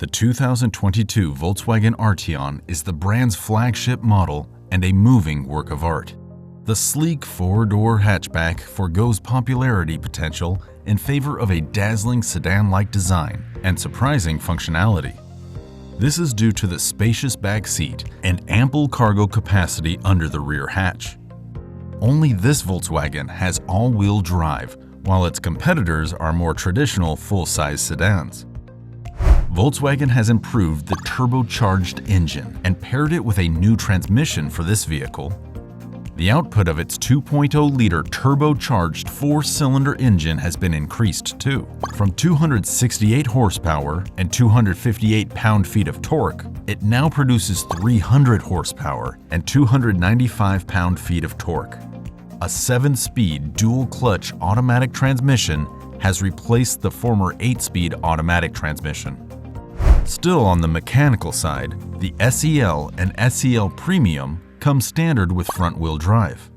The 2022 Volkswagen Arteon is the brand's flagship model and a moving work of art. The sleek four-door hatchback forgoes popularity potential in favor of a dazzling sedan-like design and surprising functionality. This is due to the spacious back seat and ample cargo capacity under the rear hatch. Only this Volkswagen has all-wheel drive, while its competitors are more traditional full-size sedans. Volkswagen has improved the turbocharged engine and paired it with a new transmission for this vehicle. The output of its 2.0-liter turbocharged four-cylinder engine has been increased too. From 268 horsepower and 258 pound-feet of torque, it now produces 300 horsepower and 295 pound-feet of torque. A 7-speed dual-clutch automatic transmission has replaced the former 8-speed automatic transmission. Still on the mechanical side, the SEL and SEL Premium come standard with front-wheel drive.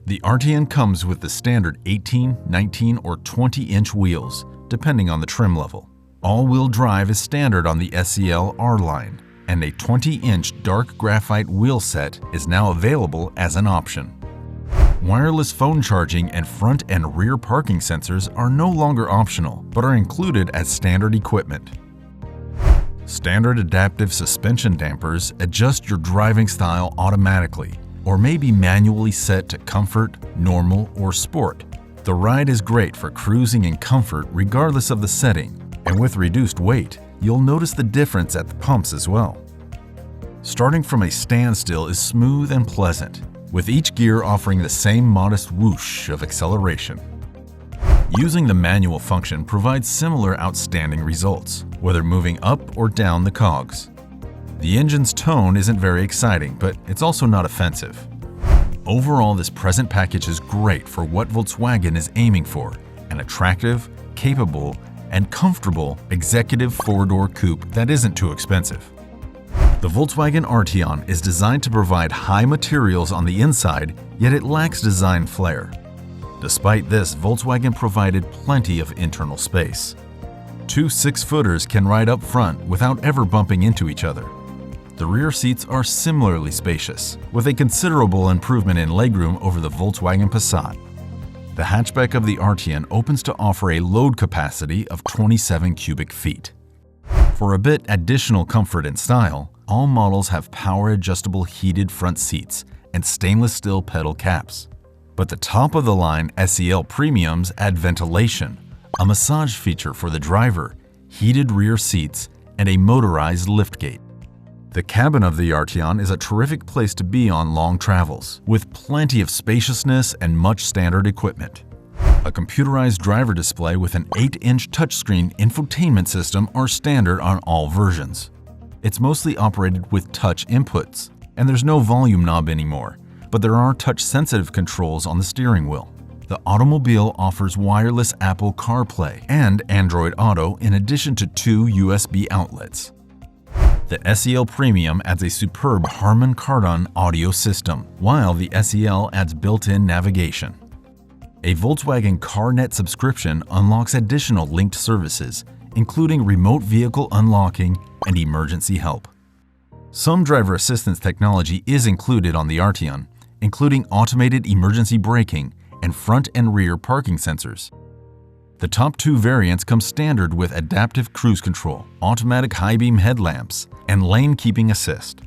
The Arteon comes with the standard 18, 19, or 20-inch wheels, depending on the trim level. All-wheel drive is standard on the SEL Rline, and a 20-inch dark graphite wheel set is now available as an option. Wireless phone charging and front and rear parking sensors are no longer optional, but are included as standard equipment. Standard adaptive suspension dampers adjust your driving style automatically, or may be manually set to comfort, normal, or sport. The ride is great for cruising in comfort regardless of the setting, and with reduced weight, you'll notice the difference at the pumps as well. Starting from a standstill is smooth and pleasant, with each gear offering the same modest whoosh of acceleration. Using the manual function provides similar outstanding results, whether moving up or down the cogs. The engine's tone isn't very exciting, but it's also not offensive. Overall, this present package is great for what Volkswagen is aiming for: an attractive, capable, and comfortable executive four-door coupe that isn't too expensive. The Volkswagen Arteon is designed to provide high materials on the inside, yet it lacks design flair. Despite this, Volkswagen provided plenty of internal space. Two 6-footers can ride up front without ever bumping into each other. The rear seats are similarly spacious, with a considerable improvement in legroom over the Volkswagen Passat. The hatchback of the Arteon opens to offer a load capacity of 27 cubic feet. For a bit additional comfort and style, all models have power-adjustable heated front seats and stainless steel pedal caps. But the top-of-the-line SEL Premiums add ventilation, a massage feature for the driver, heated rear seats, and a motorized liftgate. The cabin of the Arteon is a terrific place to be on long travels, with plenty of spaciousness and much standard equipment. A computerized driver display with an 8-inch touchscreen infotainment system are standard on all versions. It's mostly operated with touch inputs, and there's no volume knob anymore, but there are touch-sensitive controls on the steering wheel. The automobile offers wireless Apple CarPlay and Android Auto in addition to 2 USB outlets. The SEL Premium adds a superb Harman Kardon audio system, while the SEL adds built-in navigation. A Volkswagen CarNet subscription unlocks additional linked services, including remote vehicle unlocking and emergency help. Some driver assistance technology is included on the Arteon, including automated emergency braking and front and rear parking sensors. The top 2 variants come standard with adaptive cruise control, automatic high-beam headlamps, and lane keeping assist.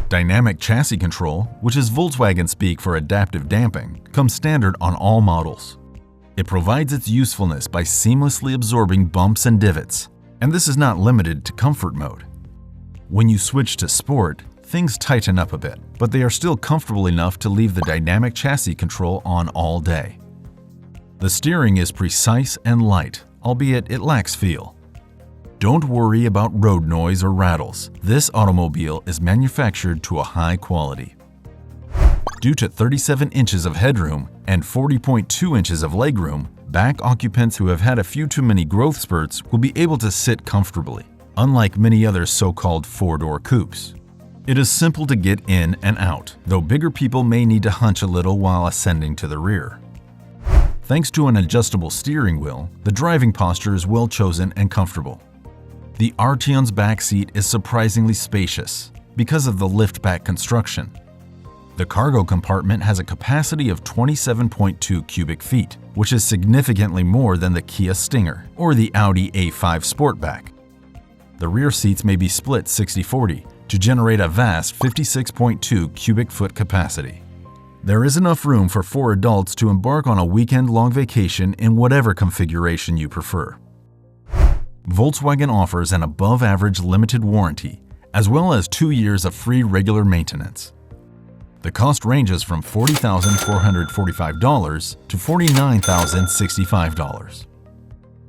Dynamic chassis control, which is Volkswagen speak for adaptive damping, comes standard on all models. It provides its usefulness by seamlessly absorbing bumps and divots, and this is not limited to comfort mode. When you switch to sport, things tighten up a bit, but they are still comfortable enough to leave the dynamic chassis control on all day. The steering is precise and light, albeit it lacks feel. Don't worry about road noise or rattles. This automobile is manufactured to a high quality. Due to 37 inches of headroom and 40.2 inches of legroom, back occupants who have had a few too many growth spurts will be able to sit comfortably, unlike many other so-called four-door coupes. It is simple to get in and out, though bigger people may need to hunch a little while ascending to the rear. Thanks to an adjustable steering wheel, the driving posture is well chosen and comfortable. The Arteon's back seat is surprisingly spacious because of the lift-back construction. The cargo compartment has a capacity of 27.2 cubic feet, which is significantly more than the Kia Stinger or the Audi A5 Sportback. The rear seats may be split 60-40 to generate a vast 56.2 cubic foot capacity. There is enough room for 4 adults to embark on a weekend-long vacation in whatever configuration you prefer. Volkswagen offers an above-average limited warranty, as well as 2 years of free regular maintenance. The cost ranges from $40,445 to $49,065.